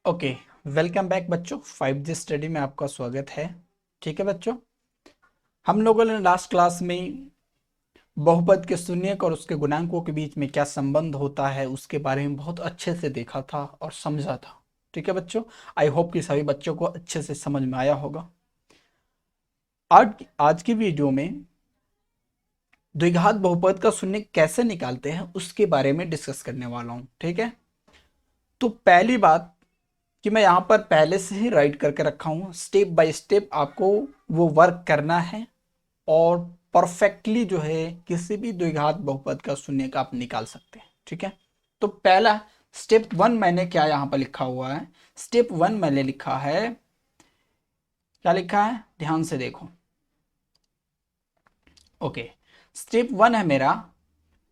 Okay. Welcome back बच्चों, 5G study में आपका स्वागत है। ठीक है बच्चों, हम लोगों ने लास्ट क्लास में बहुपद के शून्यक और उसके गुणांकों के बीच में क्या संबंध होता है उसके बारे में बहुत अच्छे से देखा था और समझा था। ठीक है बच्चों, आई होप कि सभी बच्चों को अच्छे से समझ में आया होगा। आज आज की वीडियो में द्विघात बहुपद का शून्य कैसे निकालते हैं उसके बारे में डिस्कस करने वाला हूँ। ठीक है, तो पहली बात कि मैं यहाँ पर पहले से ही राइट करके रखा हूँ, स्टेप बाय स्टेप आपको वो वर्क करना है और परफेक्टली जो है किसी भी द्विघात बहुपद का शून्य का आप निकाल सकते हैं। ठीक है, तो पहला स्टेप वन मैंने क्या यहाँ पर लिखा हुआ है, स्टेप वन मैंने लिखा है, क्या लिखा है ध्यान से देखो। ओके, स्टेप वन है मेरा,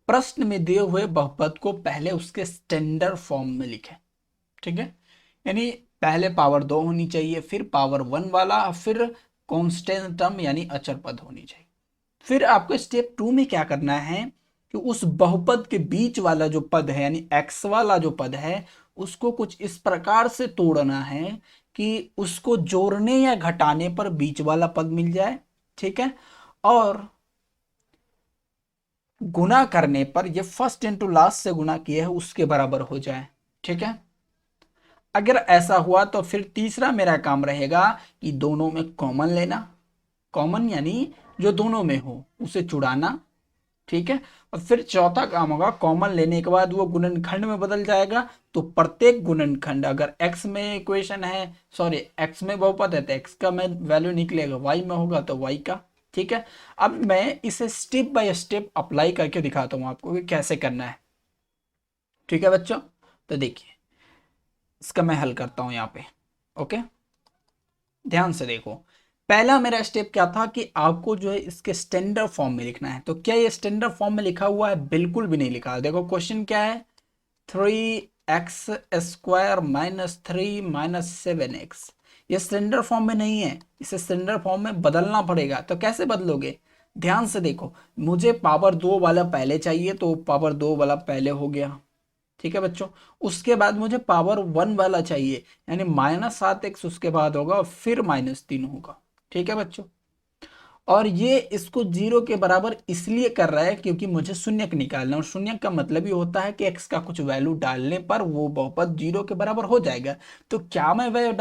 प्रश्न में दिए हुए बहुपद को पहले उसके स्टैंडर्ड फॉर्म में लिखें। ठीक है, यानी पहले पावर 2 होनी चाहिए, फिर पावर 1 वाला, फिर कांस्टेंट टर्म यानी अचर पद होनी चाहिए। फिर आपको स्टेप 2 में क्या करना है कि उस बहुपद के बीच वाला जो पद है यानी x वाला जो पद है उसको कुछ इस प्रकार से तोड़ना है कि उसको जोड़ने या घटाने पर बीच वाला पद मिल जाए। ठीक है, और गुना करने पर ये फर्स्ट इंटू लास्ट से गुना किए है उसके बराबर हो जाए। ठीक है, अगर ऐसा हुआ तो फिर तीसरा मेरा काम रहेगा कि दोनों में कॉमन लेना, कॉमन यानी जो दोनों में हो उसे चुड़ाना। ठीक है, और फिर चौथा काम होगा, कॉमन लेने के बाद वो गुणनखंड में बदल जाएगा, तो प्रत्येक गुणनखंड अगर x में इक्वेशन है, सॉरी x में बहुपद है तो x का में वैल्यू निकलेगा, y में होगा तो y का। ठीक है, अब मैं इसे स्टेप बाय स्टेप अप्लाई करके दिखाता हूं आपको कि कैसे करना है। ठीक है बच्चों, तो देखिए इसका मैं हल करता हूं यहाँ पे। ओके, ध्यान से देखो, पहला मेरा स्टेप क्या था कि आपको जो है इसके स्टैंडर्ड फॉर्म में लिखना है। तो क्या ये स्टैंडर्ड फॉर्म में लिखा हुआ है? बिल्कुल भी नहीं लिखा। देखो क्वेश्चन क्या है, 3x² माइनस 3 माइनस 7x। ये स्टैंडर्ड फॉर्म में नहीं है, इसे स्टैंडर्ड फॉर्म में बदलना पड़ेगा। तो कैसे बदलोगे, ध्यान से देखो, मुझे पावर 2 वाला पहले चाहिए तो पावर 2 वाला पहले हो गया। ठीक है बच्चों, उसके बाद मुझे पावर 1 वाला चाहिए यानी -7x उसके बाद होगा और फिर -3 होगा। ठीक है बच्चों, और ये इसको जीरो के बराबर इसलिए कर रहा है क्योंकि मुझे शून्यक निकालना है, और शून्यक का मतलब ही होता है कि x का कुछ वैल्यू डालने पर वो बहुपद जीरो के बराबर हो जाएगा। तो क्या मैं वैल्यू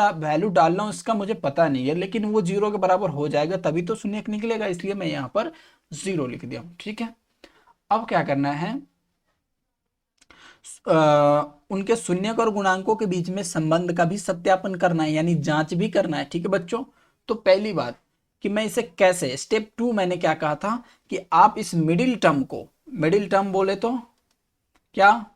डाल रहा हूँ इसका मुझे पता नहीं है, लेकिन वो जीरो के बराबर हो जाएगा तभी तो शून्यक निकलेगा, इसलिए मैं यहाँ पर जीरो लिख दिया। ठीक है, अब क्या करना है, उनके शून्यक और गुणांकों के बीच में संबंध का भी सत्यापन करना है यानी जांच भी करना है। ठीक है बच्चों, तो पहली बात कि मैं इसे कैसे, स्टेप 2 मैंने क्या कहा था कि आप इस मिडिल टर्म को, मिडिल टर्म बोले तो क्या,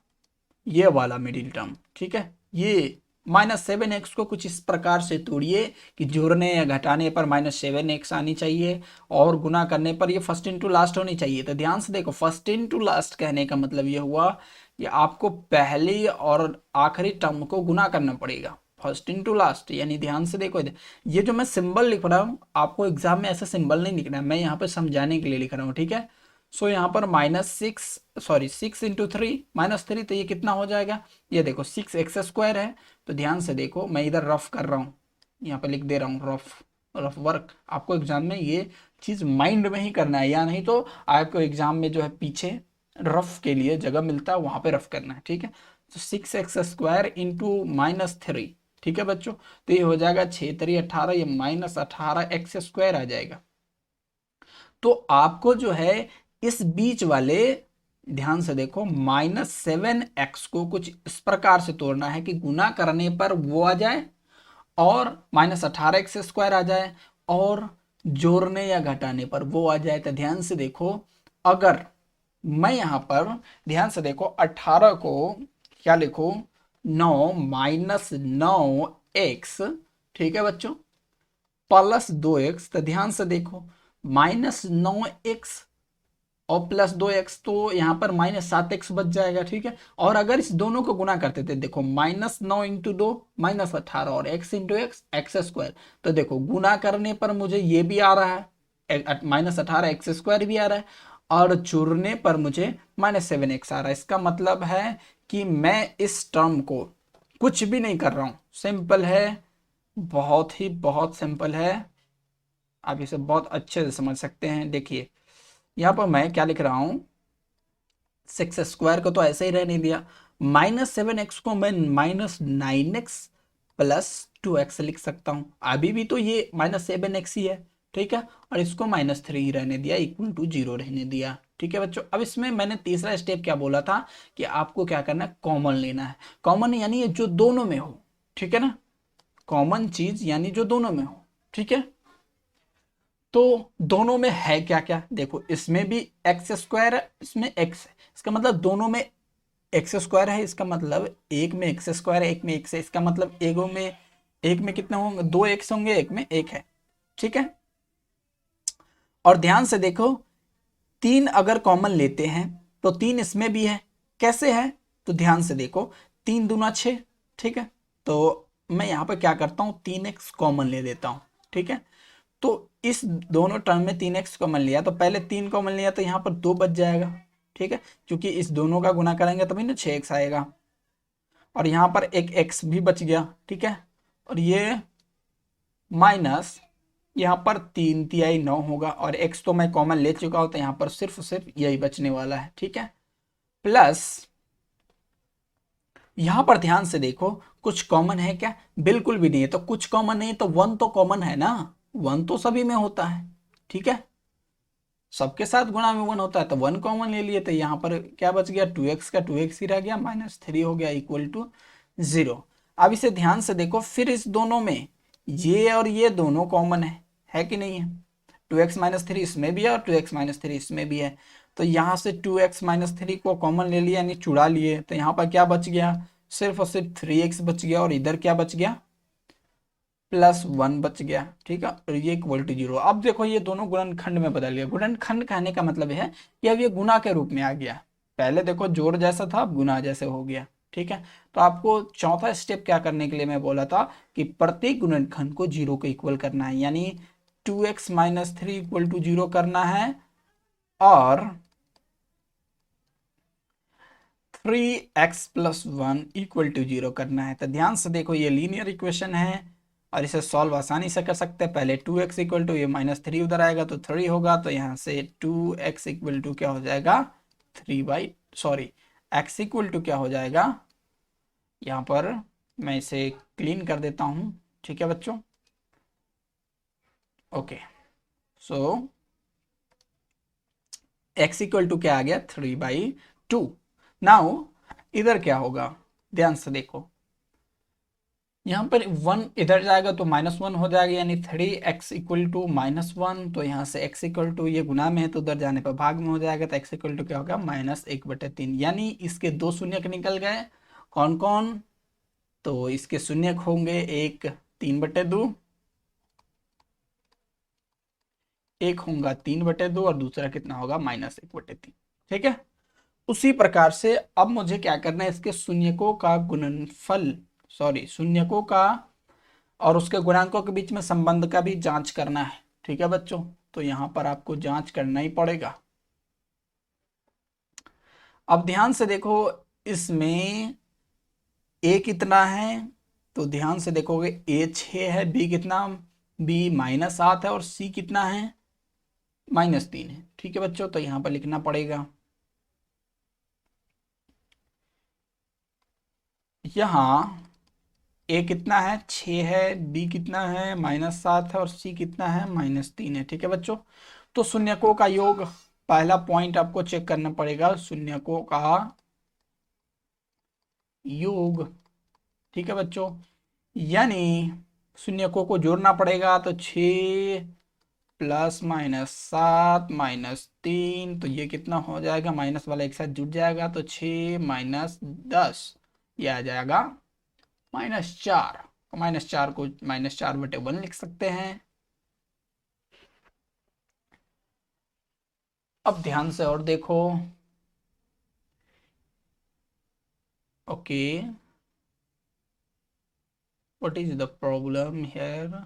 ये वाला मिडिल टर्म, ठीक है, ये -7x को कुछ इस प्रकार से तोड़िए कि जोड़ने या घटाने पर -7x आनी चाहिए और गुना करने पर ये फर्स्ट इंटू लास्ट होनी चाहिए। तो ध्यान से देखो, फर्स्ट इंटू लास्ट कहने का मतलब ये हुआ कि आपको पहली और आखिरी टर्म को गुना करना पड़ेगा, फर्स्ट इंटू लास्ट। यानी ध्यान से देखो, ये जो मैं सिंबल लिख रहा हूँ आपको एग्जाम में ऐसा सिंबल नहीं लिखना है, मैं यहाँ पे समझाने के लिए लिख रहा हूँ। ठीक है, सो यहाँ पर सिक्स इंटू थ्री -3, तो ये कितना हो जाएगा, ये देखो 6x² है। तो ध्यान से देखो, मैं इधर रफ कर रहा हूँ, यहाँ पे लिख दे रहा हूँ रफ, रफ वर्क। आपको एग्जाम में ये चीज माइंड में ही करना है, या नहीं तो आपको एग्जाम में जो है पीछे रफ के लिए जगह मिलता है वहां पे रफ करना है। ठीक है, तो 6x² इंटू -3। ठीक है बच्चों, तो ये हो जाएगा 6×3 = 18, ये -18x² आ जाएगा। तो आपको जो है इस बीच वाले, ध्यान से देखो, -7x को कुछ इस प्रकार से तोड़ना है कि गुना करने पर वो आ जाए और -18x² आ जाए और जोड़ने या घटाने पर वो आ जाए। तो ध्यान से देखो, अगर मैं यहां पर, ध्यान से देखो, 18 को क्या लिखो, 9 -9x, ठीक है बच्चों, +2x। तो ध्यान से देखो, -9x और +2x, तो यहाँ पर -7x बच जाएगा। ठीक है, और अगर इस दोनों को गुना करते थे, देखो -9 इंटू 2 -18 और x इंटू x² तो देखो गुना करने पर मुझे ये भी आ रहा है, -18x² भी आ रहा है, और जोड़ने पर मुझे -7x आ रहा है। इसका मतलब है कि मैं इस टर्म को कुछ भी नहीं कर रहा हूं, सिंपल है, बहुत सिंपल है। आप इसे बहुत अच्छे से समझ सकते हैं। देखिए यहाँ पर मैं क्या लिख रहा हूं, 6 स्क्वायर को तो ऐसे ही रहने दिया, -7x को मैं -9x प्लस 2x लिख सकता हूं। अभी भी तो ये -7x ही है, ठीक है, और इसको -3 ही रहने दिया, इक्वल टू 0 रहने दिया। ठीक है बच्चों, अब इसमें मैंने तीसरा स्टेप क्या बोला था कि आपको क्या करना है, कॉमन लेना है। कॉमन यानी ये जो दोनों में हो, ठीक है ना, कॉमन चीज यानी जो दोनों में हो, ठीक है। तो दोनों में है क्या क्या, देखो इसमें भी एक्स स्क्वायर है, इसमें एक्स है, इसका मतलब दोनों में एक्स स्क्वायर है, इसका मतलब एक में एक्स स्क्वायर है, एक में एक्स है, इसका मतलब एक में कितने होंगे, 2 एक्स होंगे, एक में एक है, ठीक है। और ध्यान से देखो, 3 अगर कॉमन लेते हैं तो 3 इसमें भी है, कैसे है, तो ध्यान से देखो, 3 दूना 6, ठीक है। तो मैं यहाँ पर क्या करता हूँ, 3x कॉमन ले लेता हूँ, ठीक है। तो इस दोनों टर्म में 3x कॉमन लिया, तो पहले 3 कॉमन लिया तो यहाँ पर 2 बच जाएगा, ठीक है, क्योंकि इस दोनों का गुना करेंगे तभी ना 6x आएगा। और यहाँ पर एक x भी बच गया, ठीक है, और ये माइनस, यहाँ पर 3 तिहाई 9 होगा, और x तो मैं कॉमन ले चुका हूं, तो यहाँ पर सिर्फ यही बचने वाला है, ठीक है। प्लस यहाँ पर ध्यान से देखो, कुछ कॉमन है क्या, बिल्कुल भी नहीं है, तो कुछ कॉमन नहीं तो 1 तो कॉमन है ना, 1 तो सभी में होता है, ठीक है, सबके साथ गुणा में 1 होता है, तो 1 कॉमन ले लिए, तो यहाँ पर क्या बच गया, 2x का 2x ही रह गया, -3 हो गया, इक्वल टू 0। अब इसे ध्यान से देखो, फिर इस दोनों में ये और ये दोनों कॉमन है कि नहीं है, 2x-3 इसमें भी है और 2x-3 इसमें भी है, तो यहाँ से 2x-3 को कॉमन ले लिया यानी चुड़ा लिए, तो यहाँ पर क्या बच गया, सिर्फ और सिर्फ 3x बच गया, और इधर क्या बच गया, +1 बच गया, ठीक है, और ये इक्वल टू 0। अब देखो ये दोनों गुणनखंड में बदल गया, गुणनखंड कहने का मतलब है कि अब ये गुणा के रूप में आ गया, पहले देखो जोड़ जैसा था, अब गुणा जैसे हो गया, ठीक है। तो आपको चौथा स्टेप क्या करने के लिए मैं बोला था कि प्रत्येक गुणनखंड को 0 के इक्वल करना है, यानी 2x-3 इक्वल टू 0 करना है, और 3x+1 इक्वल टू 0 करना है। तो ध्यान से देखो, ये लीनियर इक्वेशन है और इसे सॉल्व आसानी से कर सकते हैं। पहले 2x इक्वल टू, ये -3 उधर आएगा तो 3 होगा, तो यहाँ से 2x इक्वल टू क्या हो जाएगा, 3/x इक्वल टू क्या हो जाएगा, यहाँ पर मैं इसे क्लीन कर देता हूँ, ठीक है बच्चों, okay. So x equal to क्या आ गया, 3/2। नाउ इधर क्या होगा, ध्यान से देखो, यहाँ पर 1 इधर जाएगा तो -1 हो जाएगा, यानी 3x इक्वल टू -1, तो यहाँ से x इक्वल टू, ये गुना में है तो उधर जाने पर भाग में हो जाएगा, तो x इक्वल टू क्या होगा, -1/3, यानी इसके 2 शून्यक निकल गए, कौन कौन, तो इसके शून्यक होंगे, एक 3/2, एक होगा 3/2, और दूसरा कितना होगा, -1/3, ठीक है। उसी प्रकार से अब मुझे क्या करना है, इसके शून्यकों का गुणनफल, शून्यकों का और उसके गुणांकों के बीच में संबंध का भी जांच करना है, ठीक है बच्चों। तो यहां पर आपको जांच करना ही पड़ेगा। अब ध्यान से देखो, इसमें a कितना है, तो ध्यान से देखोगे, a 6 है, b कितना, b -7 है, और c कितना है, -3 है, ठीक है बच्चों। तो यहां पर लिखना पड़ेगा, यहाँ a कितना है, 6 है, b कितना है, -7 है, और c कितना है, -3 है, ठीक है बच्चों। तो शून्यकों का योग, पहला पॉइंट आपको चेक करना पड़ेगा, शून्यकों का योग, ठीक है बच्चों, यानी शून्यकों को जोड़ना पड़ेगा, तो 6 +-7 -3, तो ये कितना हो जाएगा, माइनस वाला एक साथ जुड़ जाएगा, तो 6 -10, ये आ जाएगा -4, -4 को -4/1 लिख सकते हैं। अब ध्यान से और देखो, okay, what is the problem here,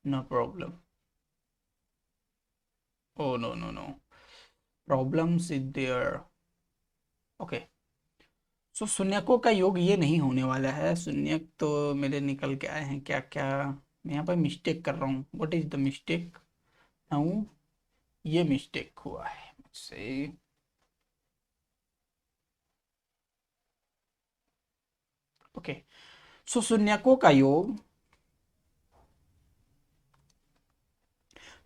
no problem, oh no, problems is there, okay। सो शून्यकों का योग ये नहीं होने वाला है। शून्यक तो मेरे निकल के आए हैं क्या क्या, मैं यहाँ पर मिस्टेक कर रहा हूँ। What is the mistake now, ये मिस्टेक हुआ है मुझसे। ओके, सो शून्यकों का योग,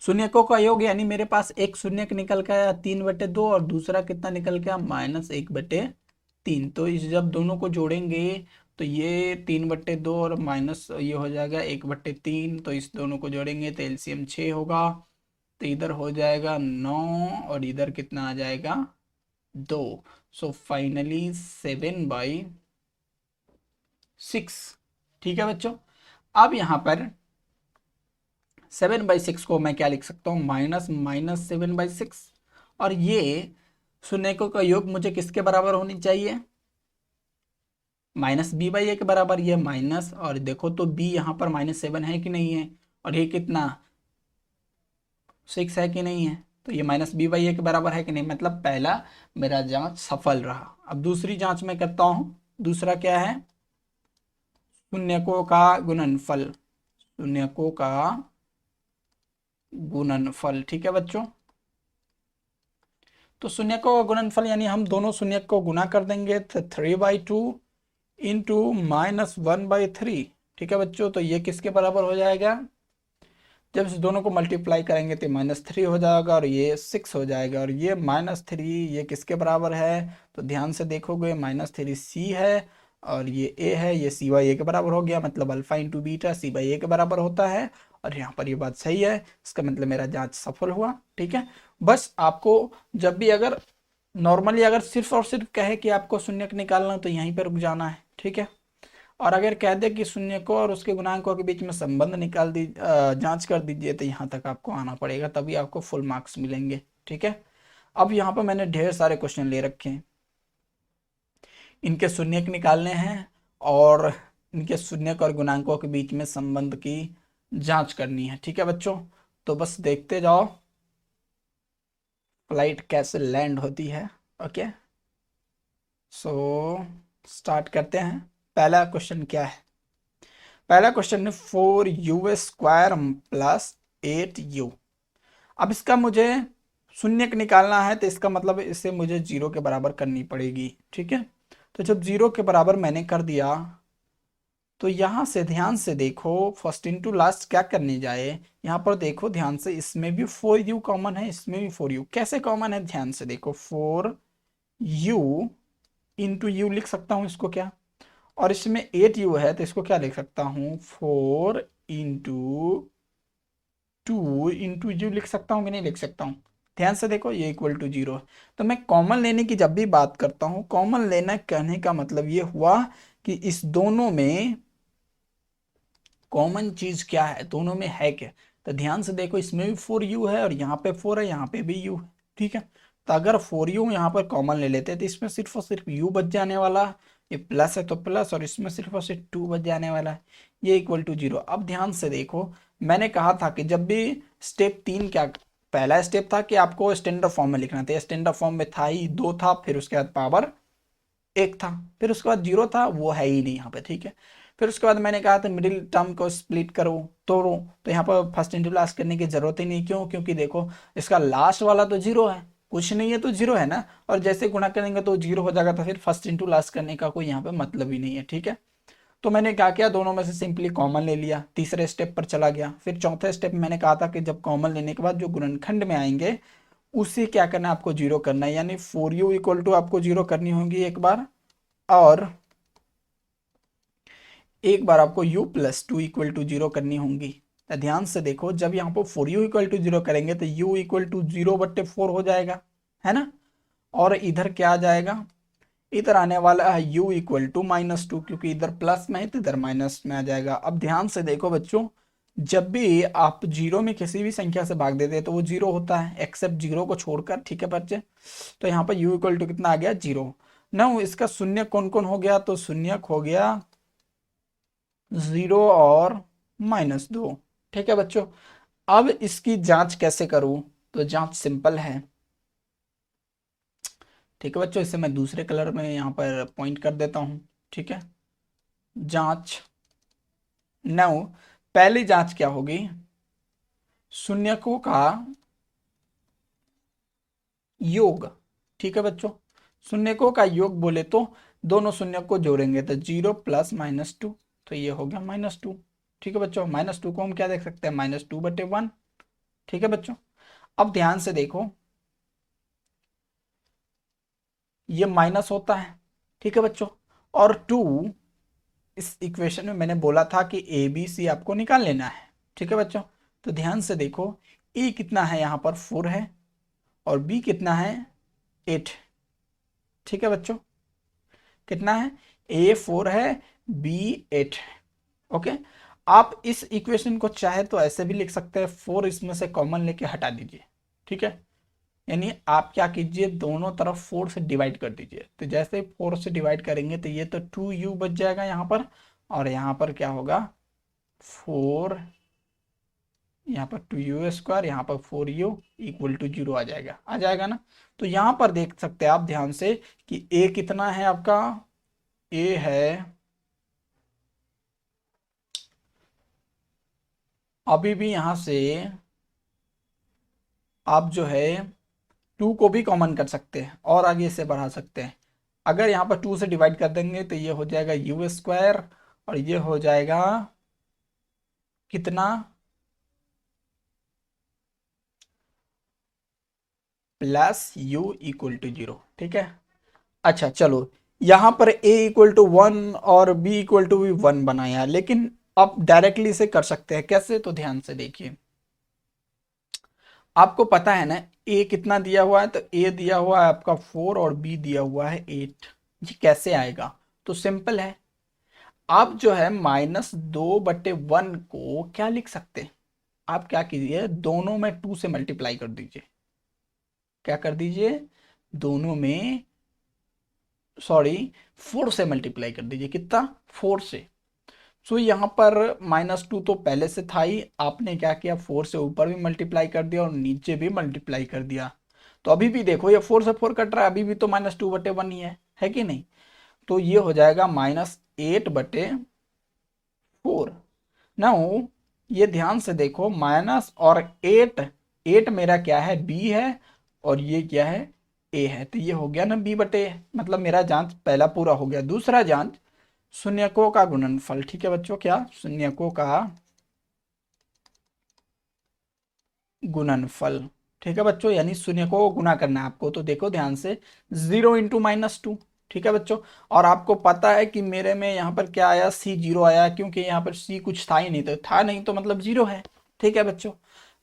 शून्यकों का योग यानी मेरे पास एक शून्यक निकल के आया 3/2 और दूसरा कितना निकल के आया -1/3। तो इस जब दोनों को जोड़ेंगे तो ये 3/2 और माइनस ये हो जाएगा 1/3। तो इस दोनों को जोड़ेंगे तो एलसीएम 6 होगा। तो इधर हो जाएगा 9 और इधर कितना आ जाएगा 2। So finally 7/6। ठीक है बच्चों, अब यहाँ पर 7/6 को मैं क्या लिख सकता हूँ, -7/6। और ये शून्यकों का योग मुझे किसके बराबर होनी चाहिए, -b/a के बराबर। ये माइनस, और देखो तो b यहाँ पर -7 है कि नहीं है, और ये कितना 6 है कि नहीं है। तो ये -b/a के बराबर है कि नहीं, मतलब पहला मेरा जांच सफल रहा। अब दूसरी जांच मैं करता हूँ। दूसरा क्या है, शून्यकों का गुणनफल, शून्यकों का गुणनफल। ठीक है बच्चों, तो शून्यकों का गुणनफल यानी हम दोनों शून्यक को गुना कर देंगे, तो 3/2 इंटू -1/3। ठीक है बच्चों, तो ये किसके बराबर हो जाएगा, जब इस दोनों को मल्टीप्लाई करेंगे तो -3 हो जाएगा और ये 6 हो जाएगा। और ये -3 ये किसके बराबर है, तो ध्यान से देखोगे -3 सी है और ये ए है, ये सी/ए के बराबर हो गया। मतलब अल्फा इंटू बीटा सी/ए के बराबर होता है। और यहाँ पर ये बात सही है, इसका मतलब मेरा जांच सफल हुआ। ठीक है, बस आपको जब भी अगर नॉर्मली अगर सिर्फ और सिर्फ कहे कि आपको शून्यक निकालना, तो यहीं पर रुक जाना है। ठीक है, और अगर कह दे कि शून्यकों और उसके गुणांकों के बीच में संबंध निकाल दी जांच कर दीजिए, तो यहाँ तक आपको आना पड़ेगा, तभी आपको फुल मार्क्स मिलेंगे। ठीक है, अब यहाँ पर मैंने ढेर सारे क्वेश्चन ले रखे हैं, इनके शून्यक निकालने हैं और इनके शून्यक और गुणांकों के बीच में संबंध की जांच करनी है। ठीक है बच्चों, तो बस देखते जाओ फ्लाइट कैसे लैंड होती है। ओके, सो स्टार्ट करते हैं। पहला क्वेश्चन क्या है, पहला क्वेश्चन है 4u² + 8u। अब इसका मुझे शून्यक निकालना है, तो इसका मतलब इसे मुझे 0 के बराबर करनी पड़ेगी। ठीक है, तो जब 0 के बराबर मैंने कर दिया, तो यहां से ध्यान से देखो, फर्स्ट इंटू लास्ट क्या करने जाए, यहां पर देखो ध्यान से, इसमें भी 4u कॉमन है, इसमें भी 4u। कैसे कॉमन है, ध्यान से देखो, 4u इंटू यू लिख सकता हूं इसको क्या, और इसमें 8u है, तो इसको क्या लिख सकता हूँ, 4 इंटू 2 इंटू यू लिख सकता हूँ कि नहीं लिख सकता हूँ। ध्यान से देखो, ये = 0 है। तो मैं कॉमन लेने की जब भी बात करता हूँ, कॉमन लेना कहने का मतलब ये हुआ कि इस दोनों में कॉमन चीज क्या है, दोनों में है क्या। तो ध्यान से देखो, इसमें भी 4u है और यहाँ पे 4 है, यहाँ पे भी u है। ठीक है, तो अगर 4u यहाँ पर कॉमन ले लेते हैं, तो इसमें सिर्फ और सिर्फ u बच जाने वाला, ये प्लस है तो प्लस, और इसमें सिर्फ और सिर्फ 2 बच जाने वाला है, ये = 0। अब ध्यान से देखो, मैंने कहा था कि जब भी स्टेप 3 क्या, पहला स्टेप था कि आपको स्टैंडर्ड फॉर्म में लिखना था, स्टैंडर्ड फॉर्म में था ही 2 था, फिर उसके बाद पावर 1 था, फिर उसके बाद 0 था, वो है ही नहीं यहाँ पे। ठीक है, फिर उसके बाद मैंने कहा था मिडिल टर्म को स्प्लिट करो, तोड़ो, तो यहाँ पर फर्स्ट इंटू लास्ट करने की जरूरत ही नहीं। क्यों, क्योंकि देखो इसका लास्ट वाला तो 0 है, कुछ नहीं है तो 0 है ना, और जैसे गुणा करेंगे तो 0 हो जाएगा, तो फिर फर्स्ट इंटू लास्ट करने का कोई यहाँ पे मतलब ही नहीं है। ठीक है, तो मैंने क्या किया, दोनों में से सिंपली कॉमन ले लिया, तीसरे स्टेप पर चला गया। फिर चौथे स्टेप मैंने कहा था कि जब कॉमन लेने के बाद जो गुणनखंड में आएंगे उसे क्या करना है, आपको 0 करना है, यानी 4u = आपको 0 करनी होगी एक बार, और एक बार आपको u + 2 = 0 करनी होंगी। तो ध्यान से देखो, जब यहाँ पर 4u = 0 करेंगे तो u = 0/4 हो जाएगा, है ना। और इधर क्या आ जाएगा, इधर आने वाला है u = -2, क्योंकि इधर प्लस में है तो इधर माइनस में आ जाएगा। अब ध्यान से देखो बच्चों, जब भी आप 0 में किसी भी संख्या से भाग देते हैं तो वो 0 होता है, एक्सेप्ट 0 को छोड़कर। ठीक है बच्चे, तो यहाँ पर u = कितना आ गया, 0। ना इसका शून्य कौन कौन हो गया, तो शून्यक हो गया 0 और -2। ठीक है बच्चों, अब इसकी जांच कैसे करूं, तो जांच सिंपल है। ठीक है बच्चों, इसे मैं दूसरे कलर में यहाँ पर पॉइंट कर देता हूँ। ठीक है, जांच। नाउ पहली जांच क्या होगी, शून्यकों का योग। ठीक है बच्चों, शून्यकों का योग बोले तो दोनों शून्य को जोड़ेंगे तो 0 प्लस -2, तो ये हो गया -2। ठीक है बच्चों, -2 को हम क्या देख सकते हैं, -2/1। ठीक है बच्चों, अब ध्यान से देखो, ये माइनस होता है। ठीक है बच्चों, और 2, इस इक्वेशन में मैंने बोला था कि ए बी सी आपको निकाल लेना है। ठीक है बच्चों, तो ध्यान से देखो, ए कितना है यहाँ पर 4 है, और बी कितना है 8। ठीक है बच्चों, कितना है, ए 4 है, बी 8 है। ओके, आप इस इक्वेशन को चाहे तो ऐसे भी लिख सकते हैं, 4 इसमें से कॉमन लेके हटा दीजिए। ठीक है, यानी आप क्या कीजिए, दोनों तरफ 4 से डिवाइड कर दीजिए। तो जैसे 4 से डिवाइड करेंगे तो ये तो 2u बच जाएगा यहाँ पर, और यहाँ पर क्या होगा 4, यहाँ पर 2u², यहाँ पर 4u = 0 आ जाएगा, ना। तो यहाँ पर देख सकते हैं आप ध्यान से कि a कितना है आपका, a है अभी भी यहाँ से आप जो है 2 को भी कॉमन कर सकते हैं और आगे इसे बढ़ा सकते हैं। अगर यहाँ पर 2 से डिवाइड कर देंगे तो ये हो जाएगा u², और ये हो जाएगा कितना, +u = 0। ठीक है, अच्छा चलो, यहाँ पर a = 1 और b = भी 1 बनाया, लेकिन आप डायरेक्टली इसे कर सकते हैं। कैसे, तो ध्यान से देखिए, आपको पता है ना a कितना दिया हुआ है, तो a दिया हुआ है आपका 4 और b दिया हुआ है 8। ये कैसे आएगा, तो सिंपल है, आप जो है -2/1 को क्या लिख सकते हैं, आप क्या कीजिए, दोनों में 2 से मल्टीप्लाई कर दीजिए। क्या कर दीजिए, दोनों में, सॉरी, 4 से मल्टीप्लाई कर दीजिए। कितना, 4 से। सो यहाँ पर -2 तो पहले से था ही, आपने क्या किया, 4 से ऊपर भी मल्टीप्लाई कर दिया और नीचे भी मल्टीप्लाई कर दिया। तो अभी भी देखो, ये 4 से 4 कट रहा है, अभी भी तो -2/1 ही है कि नहीं। तो ये हो जाएगा -8/4। ना ये ध्यान से देखो, माइनस और 8, 8 मेरा क्या है, बी है, और ये क्या है, ए है। तो ये हो गया ना b/a, मतलब मेरा जांच पहला पूरा हो गया। दूसरा जांच, शून्यकों का गुणनफल। ठीक है बच्चों, क्या, शून्यकों का गुणनफल। ठीक है बच्चों, यानी शून्यकों को गुणा करना है आपको। तो देखो ध्यान से, 0 × -2। ठीक है बच्चों, और आपको पता है कि मेरे में यहाँ पर क्या आया, c 0 आया, क्योंकि यहाँ पर c कुछ था ही नहीं, तो था नहीं तो मतलब 0 है। ठीक है बच्चों,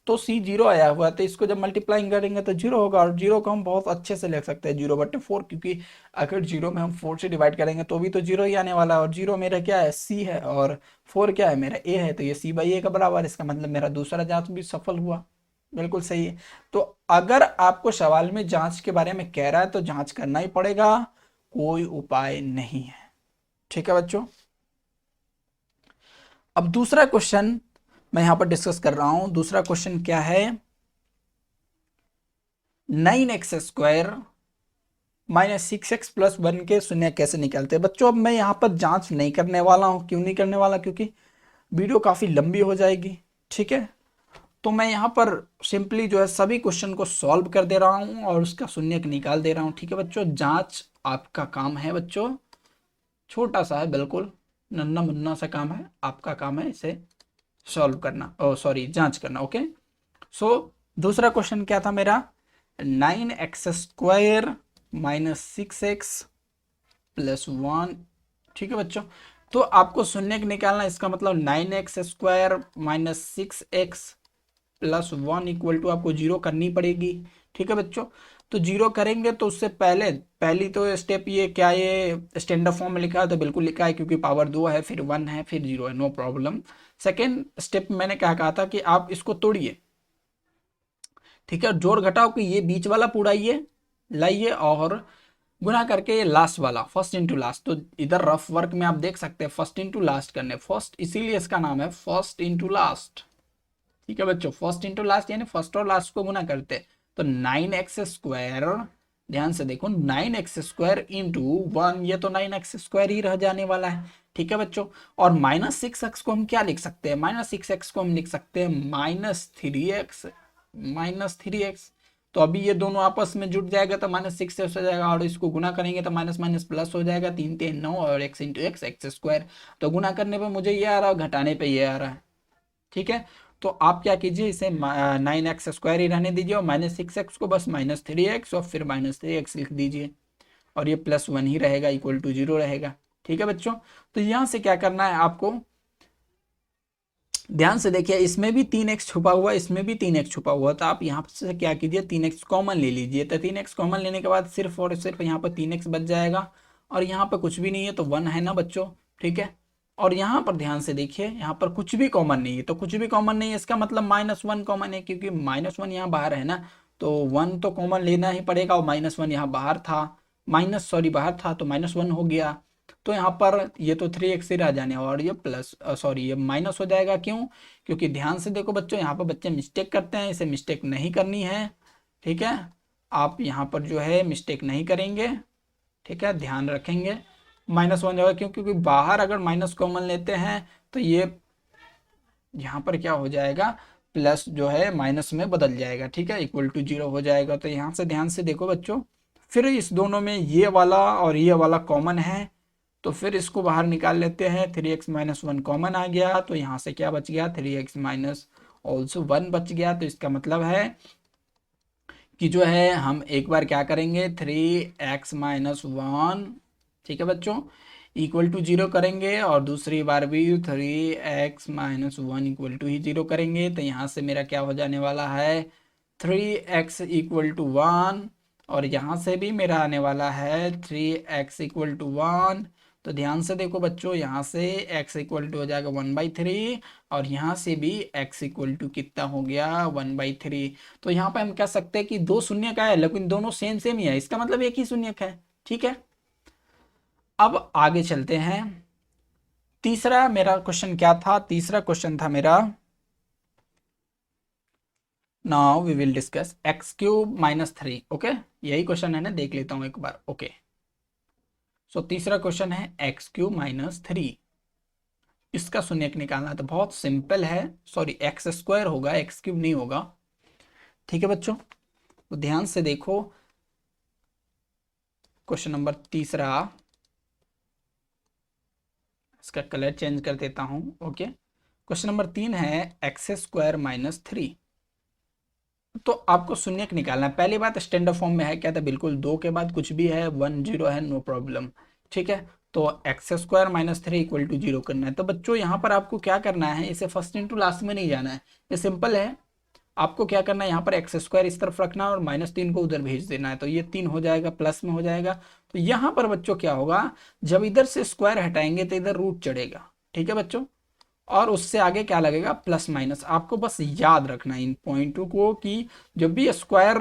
तो c 0 आया हुआ है, तो इसको जब मल्टीप्लाइंग करेंगे तो 0 होगा, और 0 को हम बहुत अच्छे से लिख सकते हैं 0/4, क्योंकि अगर 0 में हम 4 से डिवाइड करेंगे तो भी तो 0 ही आने वाला है, और 0 मेरा क्या है, c है, और 4 क्या है, मेरा a है, तो ये c/a का बराबर। इसका मतलब मेरा दूसरा जांच भी सफल हुआ। बिल्कुल सही है। तो अगर आपको सवाल में जांच के बारे में कह रहा है तो जांच करना ही पड़ेगा, कोई उपाय नहीं है। ठीक है बच्चों, अब दूसरा क्वेश्चन मैं यहां पर डिस्कस कर रहा हूं। दूसरा क्वेश्चन क्या है, 9x² -6x + 1 के शून्य कैसे निकालते हैं। बच्चों अब मैं यहां पर जांच नहीं करने वाला हूं। क्यों नहीं करने वाला, क्योंकि वीडियो काफी लंबी हो जाएगी। ठीक है, तो मैं यहाँ पर सिंपली जो है सभी क्वेश्चन को सॉल्व कर दे रहा हूँ और उसका शून्यक निकाल दे रहा हूँ। ठीक है बच्चों, जांच आपका काम है बच्चों, छोटा सा है, बिल्कुल नन्ना मुन्ना सा काम है। आपका काम है इसे सॉल्व करना, ओ सॉरी, जांच करना। ओके, सो दूसरा क्वेश्चन क्या था मेरा, 9x² -6x + 1। ठीक है बच्चों, तो आपको शून्यक निकालना, इसका मतलब 9x² -6x + 1 = आपको 0 करनी पड़ेगी। ठीक है बच्चों, तो 0 करेंगे तो उससे पहली तो स्टेप, ये क्या, ये स्टैंडर्ड फॉर्म में लिखा है तो बिल्कुल लिखा है, क्योंकि पावर 2 है, फिर 1 है, फिर 0 है, नो प्रॉब्लम। सेकेंड स्टेप मैंने क्या कहा था कि आप इसको तोड़िए। ठीक है, जोड़ घटाओ कि ये बीच वाला पूरा ये लाइए, और गुना करके ये लास्ट वाला, फर्स्ट इंटू लास्ट। तो इधर रफ वर्क में आप देख सकते हैं फर्स्ट इंटू लास्ट करने, फर्स्ट, इसीलिए इसका नाम है फर्स्ट इंटू लास्ट। ठीक है बच्चों, फर्स्ट इंटू लास्ट यानी फर्स्ट और लास्ट को गुना करते हैं। तो 9x² ध्यान से देखो 9x² इंटू 1, ये तो 9x² ही रह जाने वाला है। ठीक है बच्चों, और -6x को हम क्या लिख सकते हैं, -6x को हम लिख सकते हैं -3x, -3x। तो अभी ये दोनों आपस में जुट जाएगा तो -6 से हो जाएगा, और इसको गुना करेंगे तो माइनस माइनस प्लस हो जाएगा, 3 3 9 और x इंटू एक्स x²। तो गुना करने पे मुझे ये आ रहा है, घटाने पे ये आ रहा है। ठीक है, तो आप क्या कीजिए, इसे 9x² ही रहने दीजिए, और -6x को बस -3x और फिर -3x लिख दीजिए, और ये +1 ही रहेगा, इक्वल टू 0 रहेगा। ठीक है बच्चों, तो यहां से क्या करना है आपको, ध्यान से देखिए, इसमें भी 3x छुपा हुआ है, इसमें भी 3x छुपा हुआ है, तो आप यहाँ से क्या कीजिए, 3x कॉमन ले लीजिए। तो 3x कॉमन लेने के बाद सिर्फ और सिर्फ यहाँ पर 3x बच जाएगा, और यहाँ पर कुछ भी नहीं है तो 1 है ना बच्चों। ठीक है, और यहाँ पर ध्यान से देखिए, यहाँ पर कुछ भी कॉमन नहीं है, तो कुछ भी कॉमन नहीं है इसका मतलब -1 कॉमन है, क्योंकि -1 यहाँ बाहर है ना, तो 1 तो कॉमन लेना ही पड़ेगा, और -1 यहाँ बाहर था, बाहर था, तो -1 हो गया। तो यहाँ पर ये तो 3x ही रह जाने, और ये प्लस सॉरी ये माइनस हो जाएगा। क्यों, क्योंकि ध्यान से देखो बच्चों, यहाँ पर बच्चे मिस्टेक करते हैं, इसे मिस्टेक नहीं करनी है। ठीक है, आप यहाँ पर जो है मिस्टेक नहीं करेंगे। ठीक है, ध्यान रखेंगे, -1 जाएगा। क्यों, क्योंकि बाहर अगर माइनस कॉमन लेते हैं तो ये यहाँ पर क्या हो जाएगा, प्लस जो है माइनस में बदल जाएगा। ठीक है, इक्वल टू 0 हो जाएगा। तो यहाँ से ध्यान से देखो बच्चों, फिर इस दोनों में ये वाला और ये वाला कॉमन है, तो फिर इसको बाहर निकाल लेते हैं। 3x - 1 कॉमन आ गया, तो यहाँ से क्या बच गया, 3x माइनस ऑल्सो 1 बच गया। तो इसका मतलब है कि जो है हम एक बार क्या करेंगे, 3x - 1, ठीक है बच्चों, इक्वल टू 0 करेंगे, और दूसरी बार भी 3x - 1 इक्वल टू ही 0 करेंगे। तो यहाँ से मेरा क्या हो जाने वाला है, 3x इक्वल टू 1, और यहाँ से भी मेरा आने वाला है 3x इक्वल टू 1। तो ध्यान से देखो बच्चों, यहाँ से x इक्वल टू हो जाएगा 1/3, और यहाँ से भी x इक्वल टू कितना हो गया, 1/3। तो यहाँ पे हम कह सकते हैं कि दो शून्य का है, लेकिन दोनों सेम सेम ही है, इसका मतलब एक ही शून्य का है। ठीक है, अब आगे चलते हैं। तीसरा मेरा क्वेश्चन क्या था, तीसरा क्वेश्चन था मेरा, now we will discuss x³ - 3। Okay, यही क्वेश्चन है ना, देख लेता हूं एक बार। ओके, सो तीसरा क्वेश्चन है x³ - 3, इसका शून्यक निकालना। तो बहुत सिंपल है, सॉरी x² होगा, x³ नहीं होगा। ठीक है बच्चों, तो ध्यान से देखो, क्वेश्चन नंबर तीसरा, इसका कलर चेंज कर देता हूं। ओके, क्वेश्चन नंबर 3 है x² - 3। तो आपको शून्यक निकालना है। पहली बात, स्टैंडर्ड फॉर्म में है क्या था, बिल्कुल 2 के बाद कुछ भी है, 1 0 है, नो प्रॉब्लम। ठीक है, तो x² - 3 इक्वल टू 0 करना है। तो बच्चों यहाँ पर आपको क्या करना है, इसे फर्स्ट इंटू लास्ट में नहीं जाना है, ये सिंपल है। आपको क्या करना है, यहाँ पर x² इस तरफ रखना है, और -3 को उधर भेज देना है, तो ये 3 हो जाएगा, प्लस में हो जाएगा। तो यहाँ पर बच्चों क्या होगा, जब इधर से स्क्वायर हटाएंगे तो इधर रूट चढ़ेगा। ठीक है बच्चों, और उससे आगे क्या लगेगा, प्लस माइनस। आपको बस याद रखना है इन पॉइंटों को, कि जब भी स्क्वायर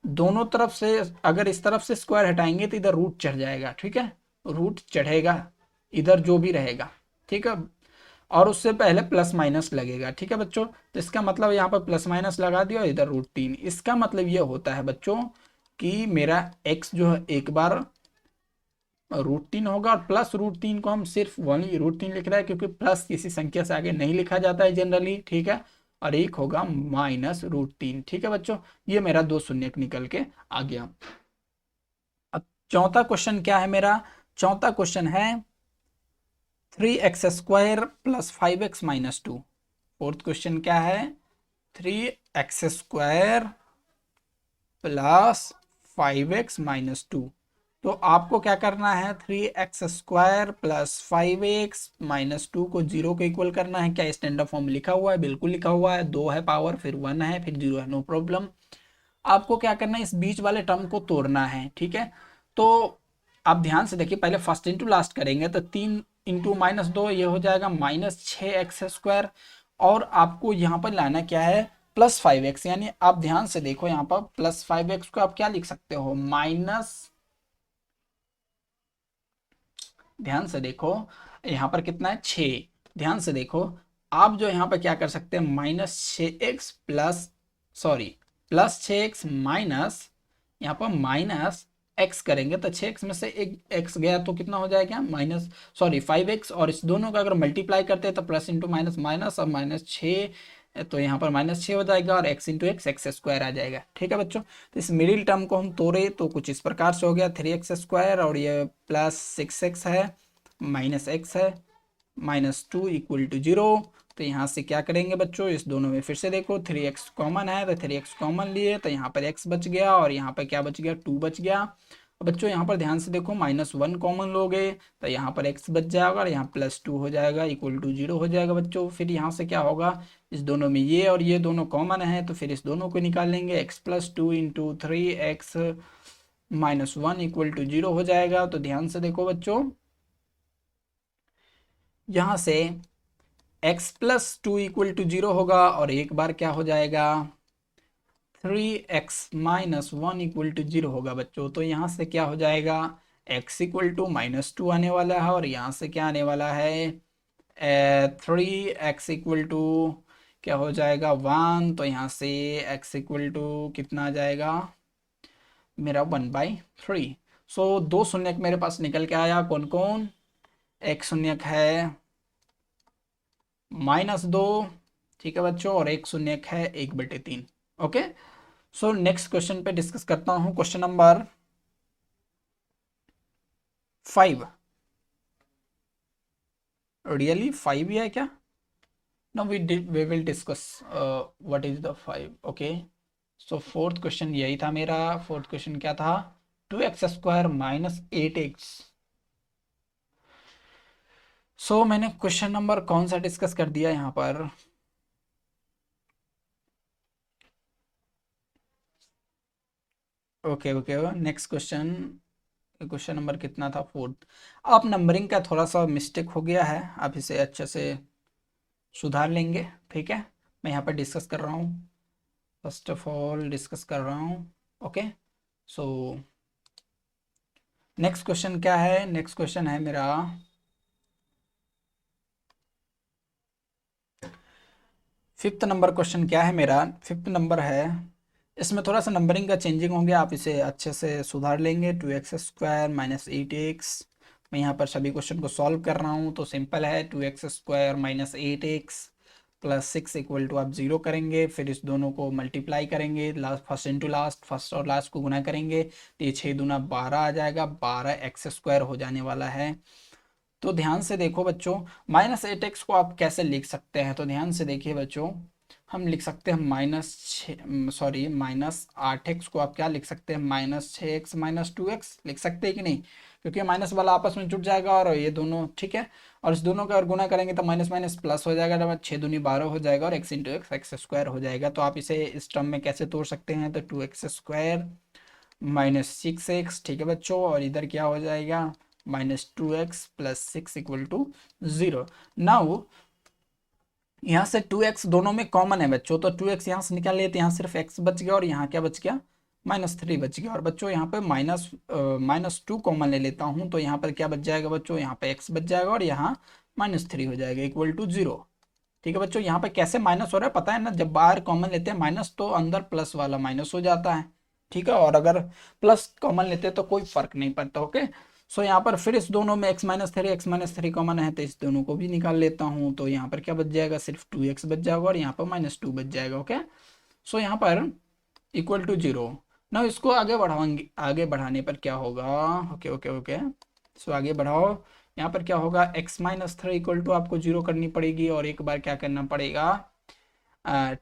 दोनों तरफ से, अगर इस तरफ से स्क्वायर हटाएंगे तो इधर रूट चढ़ जाएगा। ठीक है, रूट चढ़ेगा इधर जो भी रहेगा। ठीक है, और उससे पहले प्लस माइनस लगेगा। ठीक है बच्चों, तो इसका मतलब यहाँ पर प्लस माइनस लगा दिया, और इधर √3। इसका मतलब ये होता है बच्चों कि मेरा x जो है एक बार √3 होगा, और प्लस √3 को हम सिर्फ वही √3 लिख रहे हैं, क्योंकि प्लस किसी संख्या से आगे नहीं लिखा जाता है जनरली। ठीक है, और एक होगा -√3। ठीक है बच्चों, ये मेरा 2 शून्यक निकल के आ गया। अब चौथा क्वेश्चन क्या है मेरा, चौथा क्वेश्चन है 3x² + 5x - 2। फोर्थ क्वेश्चन क्या है, 3x² + 5x - 2। तो आपको क्या करना है, 3x² + 5x - 2 को 0 के इक्वल करना है। क्या स्टैंडर्ड फॉर्म लिखा हुआ है, बिल्कुल लिखा हुआ है, 2 है पावर, फिर 1 है, फिर 0 है, नो प्रॉब्लम। आपको क्या करना है, इस बीच वाले टर्म को तोड़ना है। ठीक है, तो आप ध्यान से देखिए, पहले फर्स्ट इंटू लास्ट करेंगे, तो 3 इंटू -2 ये हो जाएगा -6x², और आपको यहाँ पर लाना क्या है, +5x। यानी आप ध्यान से देखो, यहाँ पर +5x को आप क्या लिख सकते हो, ध्यान से देखो, यहाँ पर कितना है, 6। ध्यान से देखो, आप जो यहाँ पर क्या कर सकते हैं, -6x प्लस, सॉरी +6x यहाँ पर माइनस एक्स करेंगे तो 6x में से एक x गया तो कितना हो जाएगा माइनस, सॉरी 5x, और इस दोनों का अगर मल्टीप्लाई करते हैं तो प्लस इंटू माइनस माइनस, और -6 तो यहाँ पर -6 हो जाएगा, और x इंटू एक्स स्क्वायर आ जाएगा। ठीक है बच्चों, तो इस मिडिल टर्म को हम तोड़े तो कुछ इस प्रकार से हो गया 3x स्क्वायर, और ये प्लस 6x है, माइनस x है, -2 इक्वल टू 0। तो यहाँ से क्या करेंगे बच्चों, इस दोनों में फिर से देखो 3x कॉमन है, तो 3x कॉमन लिए तो यहाँ पर x बच गया, और यहाँ पर क्या बच गया 2 बच गया। और बच्चों यहाँ पर ध्यान से देखो -1 कॉमन लोगे तो यहाँ पर x बच जाएगा, और यहाँ +2 हो जाएगा इक्वल टू 0 हो जाएगा बच्चों। फिर यहाँ से क्या होगा, इस दोनों में ये और ये दोनों कॉमन है, तो फिर इस दोनों को निकाल लेंगे, x+2 into 3x -1 equal to 0 हो जाएगा। तो ध्यान से देखो बच्चों, यहाँ से x+2 इक्वल टू 0 होगा, और एक बार क्या हो जाएगा 3x -1 इक्वल टू 0 होगा बच्चों। तो यहाँ से क्या हो जाएगा, x इक्वल टू -2 आने वाला है, और यहाँ से क्या आने वाला है 3x इक्वल टू क्या हो जाएगा 1। तो यहाँ से x इक्वल टू कितना आ जाएगा मेरा 1/3। सो दो शून्यक मेरे पास निकल के आया, कौन कौन, एक शून्यक है -2, ठीक है बच्चों, और एक शून्यक है 1/3। ओके, सो नेक्स्ट क्वेश्चन पे डिस्कस करता हूं, क्वेश्चन नंबर 5। रियली 5 ही है क्या? No, we will discuss what is the 5। Okay, so fourth question यही था मेरा। फोर्थ क्वेश्चन क्या था, 2x² -8x। सो मैंने क्वेश्चन नंबर कौन सा डिस्कस कर दिया यहाँ पर, okay okay, next question, question number कितना था, फोर्थ। आप नंबरिंग का थोड़ा सा मिस्टेक हो गया है, आप इसे अच्छे से सुधार लेंगे। ठीक है, मैं यहाँ पर डिस्कस कर रहा हूँ, फर्स्ट ऑफ ऑल डिस्कस कर रहा हूँ। ओके, सो नेक्स्ट क्वेश्चन क्या है, नेक्स्ट क्वेश्चन है मेरा फिफ्थ नंबर। क्वेश्चन क्या है मेरा, फिफ्थ नंबर है, इसमें थोड़ा सा नंबरिंग का चेंजिंग होंगे, आप इसे अच्छे से सुधार लेंगे। 2x² -8x, मैं यहाँ पर सभी क्वेश्चन को सॉल्व कर रहा हूँ, तो सिंपल है 2x² -8x +6 इक्वल टू आप 0 करेंगे, फिर इस दोनों को मल्टीप्लाई करेंगे, last first into last, first और लास्ट को गुना करेंगे, तो ये 6 दूना 12 आ जाएगा, 12x² हो जाने वाला है। तो ध्यान से देखो बच्चों, -8x को आप कैसे लिख सकते हैं, तो ध्यान से देखिए बच्चों, हम लिख सकते हैं -8x को आप क्या लिख सकते हैं, -6x -2x लिख सकते हैं कि नहीं, क्योंकि माइनस वाला आपस में जुड़ जाएगा, और ये दोनों ठीक है, और इस दोनों का अगर गुना करेंगे तो माइनस माइनस प्लस हो जाएगा, तो 6 दूनी 12 हो जाएगा, और x इंटू x² हो जाएगा। तो आप इसे इस टर्म में कैसे तोड़ सकते हैं, तो 2x² -6x, ठीक है बच्चों, और इधर क्या हो जाएगा -2x + 6 इक्वल टू 0। नाउ यहाँ से 2x दोनों में कॉमन है बच्चों, तो 2x यहाँ से निकाल लिए तो यहाँ सिर्फ x बच गया, और यहाँ क्या बच गया -3 बच गया। और बच्चों यहाँ पे -2 कॉमन ले लेता हूँ, तो यहाँ पर क्या बच जाएगा बच्चों, यहाँ पे x बच जाएगा, और यहाँ -3 हो जाएगा इक्वल टू 0। ठीक है बच्चों, यहाँ पे कैसे माइनस हो रहा है पता है ना, जब बाहर कॉमन लेते हैं माइनस तो अंदर प्लस वाला माइनस हो जाता है। ठीक है, और अगर प्लस कॉमन लेते हैं तो कोई फर्क नहीं पड़ता। ओके, सो यहाँ पर फिर इस दोनों में x-3 कॉमन है, तो इस दोनों को भी निकाल लेता हूँ, तो यहाँ पर क्या बच जाएगा, सिर्फ 2x बच जाएगा, और यहाँ पर -2 बच जाएगा। ओके, सो यहाँ पर इक्वल टू 0। ना इसको आगे बढ़ाएंगे, आगे बढ़ाने पर क्या होगा, ओके ओके ओके, सो आगे बढ़ाओ, यहाँ पर क्या होगा x-3 इक्वल टू आपको 0 करनी पड़ेगी, और एक बार क्या करना पड़ेगा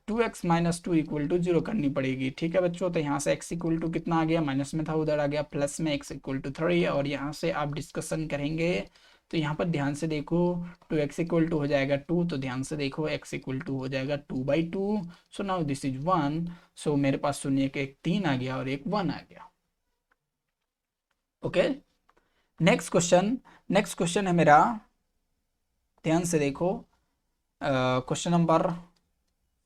2x -2 इक्वल टू 0 करनी पड़ेगी। ठीक है बच्चों, तो यहाँ से x इक्वल टू कितना आ गया, माइनस में था उधर आ गया प्लस में, x इक्वल टू 3, और यहाँ से आप डिस्कशन करेंगे, तो यहाँ पर ध्यान से देखो 2x इक्वल टू हो जाएगा 2, तो ध्यान से देखो x इक्वल टू हो जाएगा 2/2। सो नाउ दिस इज 1, सो मेरे पास शून्य के एक 3 आ गया और एक 1 आ गया। Okay, next question, next question है मेरा, ध्यान से देखो, क्वेश्चन नंबर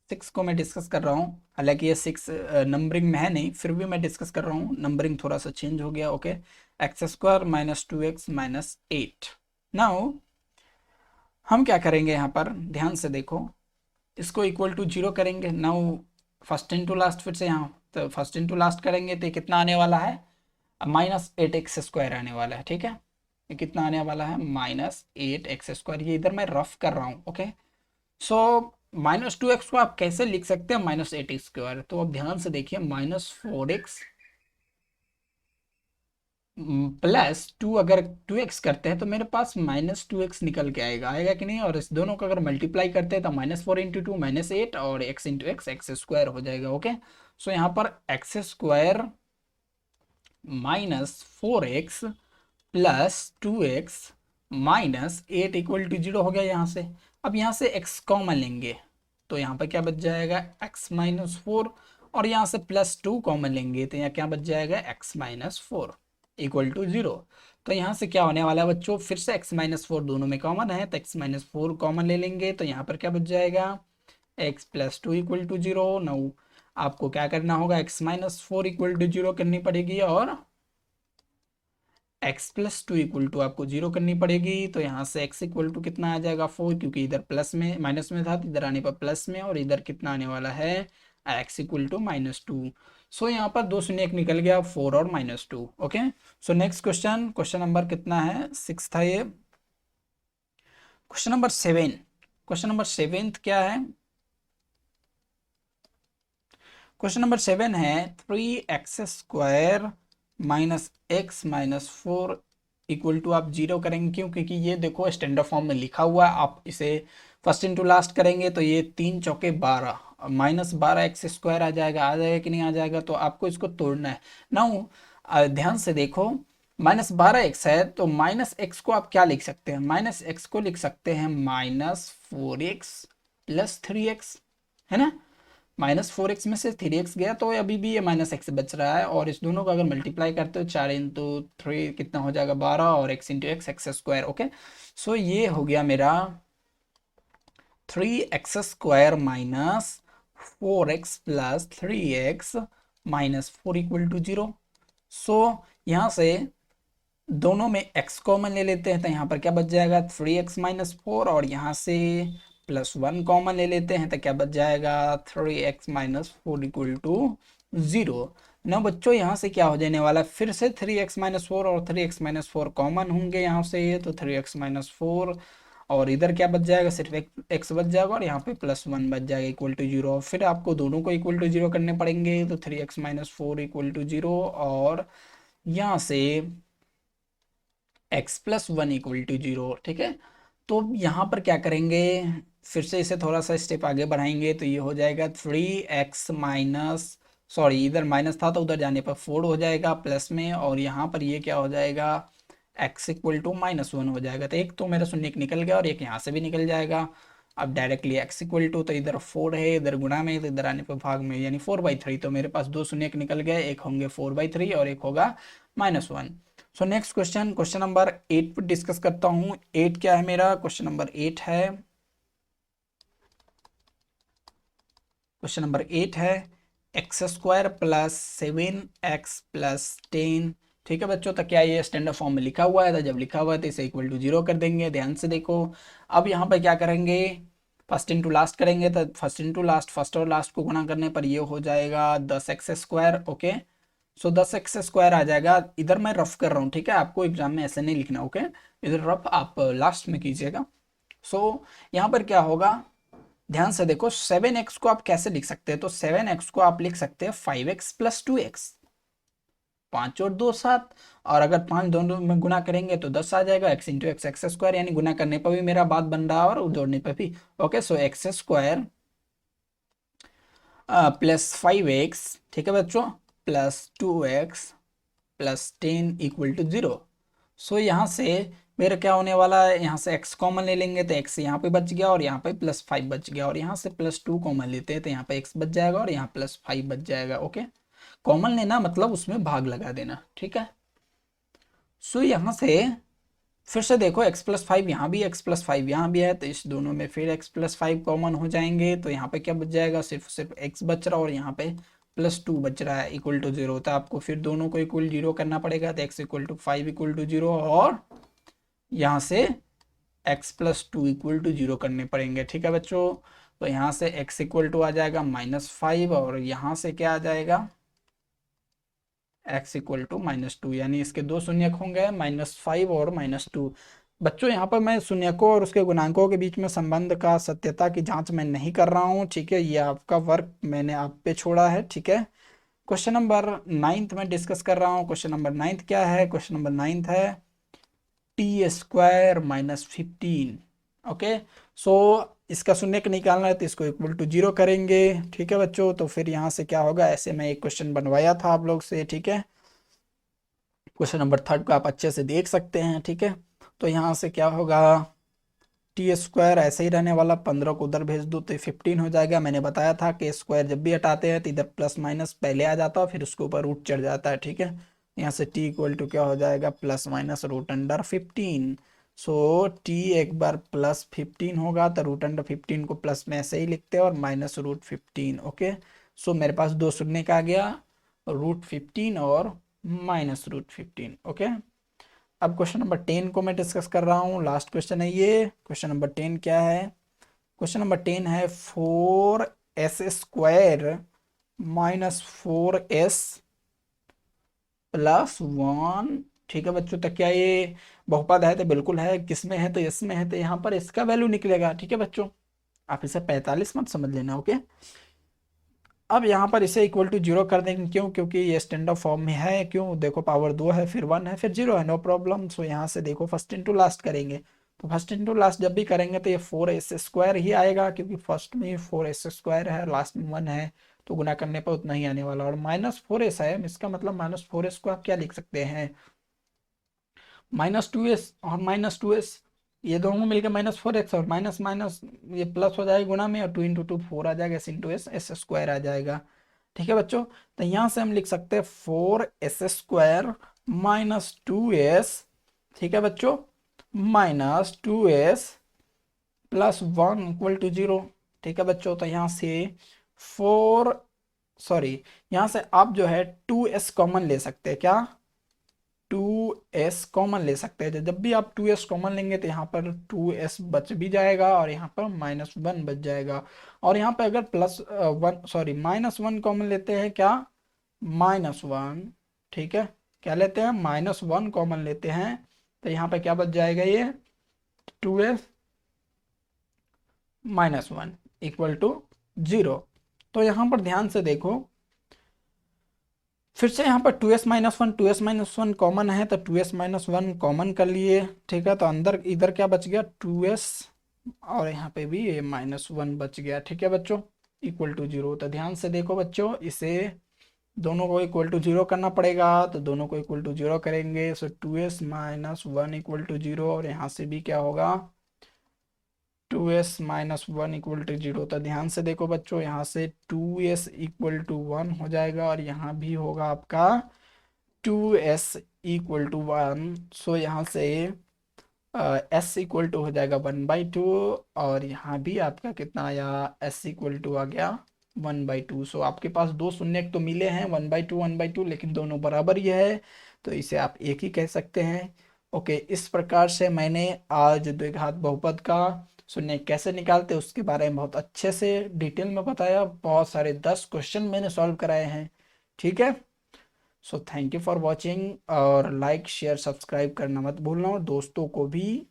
6 को मैं डिस्कस कर रहा हूँ, हालांकि ये 6 नंबरिंग में है नहीं, फिर भी मैं डिस्कस कर रहा हूँ, नंबरिंग थोड़ा सा चेंज हो गया। Okay, x² -2x -8। नाउ हम क्या करेंगे यहाँ पर, ध्यान से देखो, इसको इक्वल टू 0 करेंगे। नाउ फर्स्ट इंटू लास्ट, फिर से यहाँ तो फर्स्ट इंटू लास्ट करेंगे तो ये कितना आने वाला है, -8x² आने वाला है। ठीक है, ये कितना आने वाला है, -8x²। ये इधर मैं रफ कर रहा हूँ। ओके, सो -2x को आप कैसे लिख सकते हैं -8x², तो अब ध्यान से देखिए, -4x +2, अगर 2x करते हैं तो मेरे पास -2x निकल के आएगा, आएगा कि नहीं। और इस दोनों को अगर मल्टीप्लाई करते हैं तो -4 × 2 -8 और x × x x² हो जाएगा। ओके, सो यहाँ पर x² -4x +2x -8 = 0 हो गया यहाँ से। अब यहाँ से x कॉमन लेंगे तो यहाँ पर क्या बच जाएगा, x -4, और यहाँ से +2 कॉमन लेंगे तो यहाँ क्या बच जाएगा, x -4 = 0। तो यहाँ से क्या होने वाला है बच्चों, फिर से x -4 दोनों में कॉमन है तो x -4 कॉमन ले लेंगे तो यहाँ पर क्या बच जाएगा, x +2 = 0। नौ आपको क्या करना होगा, x -4 = 0 करनी पड़ेगी और x +2 = आपको 0 करनी पड़ेगी। तो यहाँ से x = कितना आ जाएगा, 4, क्योंकि इधर प्लस में माइनस में था तो इधर आने पर प्लस में, और इधर कितना आने वाला है, x = -2। सो यहाँ पर 2 शून्य 1 निकल गया, 4 और -2। Okay, so next question, question number कितना है, 6 था ये। क्वेश्चन नंबर 7, क्वेश्चन नंबर 7 क्या है, क्वेश्चन नंबर 7 है 3x² -x -4 = आप 0 करेंगे। क्यों, क्योंकि ये देखो स्टैंडर्ड फॉर्म में लिखा हुआ है, आप इसे फर्स्ट इंटू लास्ट करेंगे तो ये 3 चौके 12 -12x² आ जाएगा, आ जाएगा कि नहीं आ जाएगा। तो आपको इसको तोड़ना है ना। ध्यान से देखो, -12x है तो -x को आप क्या लिख सकते हैं, -x को लिख सकते हैं -4x + 3x, है ना। -4x में से 3x गया तो अभी भी ये -x बच रहा है, और इस दोनों को अगर मल्टीप्लाई करते हो 4 × 3 कितना हो जाएगा, 12, और x × x x²। ओके, सो ये हो गया मेरा 3x² -4x + 3x -4 = 0। सो यहाँ से दोनों में x कॉमन ले लेते हैं तो यहाँ पर क्या बच जाएगा, 3x -4, और यहाँ से +1 कॉमन ले लेते हैं तो क्या बच जाएगा, 3x -4 = 0 ना। बच्चों यहाँ से क्या हो जाने वाला है, फिर से 3x -4 और 3x -4 कॉमन होंगे यहाँ से, तो 3x -4, और इधर क्या बच जाएगा, सिर्फ एक x बच जाएगा, और यहाँ पे +1 बच जाएगा = 0। फिर आपको दोनों को = 0 करने पड़ेंगे, तो 3x -4 = 0, और यहाँ से x +1 = 0। ठीक है, तो यहाँ पर क्या करेंगे, फिर से इसे थोड़ा सा स्टेप आगे बढ़ाएंगे तो ये हो जाएगा 3x सॉरी इधर माइनस था तो उधर जाने पर 4 हो जाएगा प्लस में, और यहाँ पर ये क्या हो जाएगा, x = -1 हो जाएगा। तो एक तो मेरा शून्य निकल गया और एक यहाँ से भी निकल जाएगा। अब डायरेक्टली x = तो इधर 4 है, इधर गुणा में, तो इधर आने पर भाग में, यानी 4/3। तो मेरे पास 2 शून्य निकल गए, एक होंगे 4/3 और एक होगा -1। So next question, question number 8 पर डिस्कस करता हूँ। 8 क्या है मेरा, क्वेश्चन नंबर 8 है, क्वेश्चन नंबर 8 है x² + 7x + 10। ठीक है बच्चों, तो क्या ये स्टैंडर्ड फॉर्म में लिखा हुआ है, तो जब लिखा हुआ है तो इसे = 0 कर देंगे। ध्यान से देखो, अब यहाँ पर क्या करेंगे, फर्स्ट इंटू लास्ट करेंगे, तो फर्स्ट इंटू लास्ट, फर्स्ट और लास्ट को गुणा करने पर ये हो जाएगा 10x²। ओके, सो 10x² आ जाएगा। इधर मैं रफ कर रहा हूँ, ठीक है, आपको एग्जाम में ऐसे नहीं लिखना। ओके, इधर रफ आप लास्ट में कीजिएगा। सो यहाँ पर क्या होगा, ध्यान से देखो, 7x को आप कैसे लिख सकते हैं, तो 7x को आप लिख सकते हैं 5x + 2x, 5 और 2 7, और अगर 5 दोनों में गुना करेंगे तो 10 आ जाएगा, x × x x², यानी गुना करने पर भी मेरा बात बन रहा है और जोड़ने पर भी। ओके, सो x² + 5x, ठीक है बच्चों, + 2x + 10 = 0। सो यहाँ से मेरा क्या होने वाला है, यहाँ से x कॉमन ले लेंगे तो x यहाँ पे बच गया, और यहाँ पे +5 बच गया, और यहाँ से +2 कॉमन लेते हैं तो यहाँ पे x बच जाएगा और यहाँ +5 बच जाएगा। ओके, कॉमन लेना मतलब उसमें भाग लगा देना, ठीक है। सो यहाँ से फिर से देखो, x +5 यहाँ भी, x +5 यहाँ भी है, तो इस दोनों में फिर x +5 कॉमन हो जाएंगे, तो यहाँ पे क्या बच जाएगा, सिर्फ x बच रहा, और यहाँ पे +2 बच रहा है = 0। तो आपको फिर दोनों को = 0 करना पड़ेगा, तो x = 5 = 0, और यहाँ से x + 2 = 0 करने पड़ेंगे। ठीक है बच्चों, तो यहाँ से x इक्वल टू आ जाएगा -5 और यहाँ से क्या आ जाएगा x इक्वल टू -2, यानी इसके दो शून्यक होंगे -5 और -2। बच्चों यहाँ पर मैं शून्यकों और उसके गुणांकों के बीच में संबंध का सत्यता की जांच मैं नहीं कर रहा हूँ, ठीक है, ये आपका वर्क मैंने आप पे छोड़ा है, ठीक है। क्वेश्चन नंबर 9 में डिस्कस कर रहा हूँ। क्वेश्चन नंबर 9 क्या है? क्वेश्चन नंबर 9 है t² -15। ओके, सो इसका शून्यक निकालना है तो इसको इक्वल टू 0 करेंगे, ठीक है बच्चों। तो फिर यहाँ से क्या होगा, ऐसे मैं एक क्वेश्चन बनवाया था आप लोग से, ठीक है। क्वेश्चन नंबर 3 को आप अच्छे से देख सकते हैं, ठीक है। तो यहाँ से क्या होगा, t² ऐसे ही रहने वाला, 15 को उधर भेज दो तो 15 हो जाएगा। मैंने बताया था कि स्क्वायर जब भी हटाते हैं तो इधर प्लस माइनस पहले आ जाता है फिर उसके ऊपर रूट चढ़ जाता है, ठीक है। यहाँ से t इक्वल टू क्या हो जाएगा, +-√15। सो t एक बार +15 होगा तो √15 को प्लस में ऐसे ही लिखते हैं और -√15। ओके, सो मेरे पास दो शून्य का आ गया, √15 और -√15। ओके, अब क्वेश्चन नंबर 10 को मैं डिस्कस कर रहा हूँ, लास्ट क्वेश्चन है ये। क्वेश्चन नंबर 10 क्या है? क्वेश्चन नंबर 10 है 4s² -4s +1, ठीक है बच्चों। तो क्या ये बहुपद है? तो बिल्कुल है। किसमें है? तो इसमें है, तो यहाँ पर इसका वैल्यू निकलेगा, ठीक है बच्चों। आप इसे 45 मत समझ लेना, ओके। अब यहाँ पर इसे इक्वल टू 0 कर देंगे, क्यों? क्योंकि ये स्टैंडर्ड फॉर्म में है। क्यों? देखो पावर 2 है, फिर 1 है, फिर 0 है, नो प्रॉब्लम। सो यहाँ से देखो फर्स्ट इंटू लास्ट करेंगे, तो फर्स्ट इंटू लास्ट जब भी करेंगे तो ये 4s² ही आएगा, क्योंकि फर्स्ट में 4s² है, लास्ट में 1 है, तो गुना करने पर उतना ही आने वाला। और -4s है, इसका मतलब -4s को आप क्या लिख सकते हैं, -2s और -2s, ये दोनों मिलकर -4x और माइनस माइनस ये प्लस हो जाएगा गुणा में, और 2 × 2 4 आ जाएगा, s² आ जाएगा, ठीक है बच्चों। तो यहाँ से हम लिख सकते हैं 4s² -2s, ठीक है बच्चों, -2s +1 इक्वल टू 0, ठीक है बच्चों। तो यहाँ से 4 सॉरी यहाँ से आप जो है 2s कॉमन ले सकते हैं, क्या 2s कॉमन ले सकते हैं। तो जब भी आप 2s कॉमन लेंगे तो यहाँ पर 2s बच भी जाएगा और यहाँ पर -1 बच जाएगा। और यहाँ पर अगर -1 कॉमन लेते हैं, क्या -1, ठीक है, क्या लेते हैं, -1 कॉमन लेते हैं, तो यहाँ पे क्या बच जाएगा, ये 2s -1 इक्वल टू 0। तो यहाँ पर ध्यान से देखो, फिर से यहाँ पर 2s-1 कॉमन है, तो 2s-1 कॉमन कर लिए, ठीक है। तो अंदर इधर क्या बच गया, 2s, और यहाँ पे भी ये -1 बच गया, ठीक है बच्चों, इक्वल टू 0। तो ध्यान से देखो बच्चों, इसे दोनों को इक्वल टू 0 करना पड़ेगा, तो दोनों को इक्वल टू 0 करेंगे। सो 2s-1 इक्वल टू 0, और यहाँ से भी क्या होगा, 2s-1 इक्वल टू 0। तो ध्यान से देखो बच्चों, यहाँ से 2s इक्वल टू 1 हो जाएगा, और यहाँ भी होगा आपका 2s इक्वल टू 1। सो यहाँ से s इक्वल टू हो जाएगा 1/2, और यहाँ भी आपका कितना आया, s इक्वल टू आ गया 1/2। सो आपके पास दो शून्य तो मिले हैं 1/2 लेकिन दोनों बराबर ही है, तो इसे आप एक ही कह सकते हैं। ओके, इस प्रकार से मैंने आज द्विघात बहुपद का शून्य कैसे निकालते उसके बारे में बहुत अच्छे से डिटेल में बताया। बहुत सारे 10 क्वेश्चन मैंने सॉल्व कराए हैं, ठीक है। So thank you for watching, और लाइक शेयर सब्सक्राइब करना मत भूलना, और दोस्तों को भी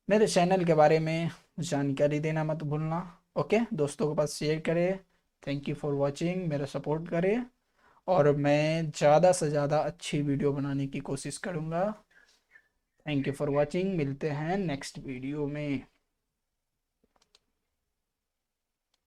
मेरे चैनल के बारे में जानकारी देना मत भूलना। ओके, दोस्तों के पास शेयर करें। थैंक यू फॉर वॉचिंग, मेरा सपोर्ट करें, और मैं ज़्यादा से ज़्यादा अच्छी वीडियो बनाने की कोशिश करूँगा। थैंक यू फॉर वॉचिंग, मिलते हैं नेक्स्ट वीडियो में।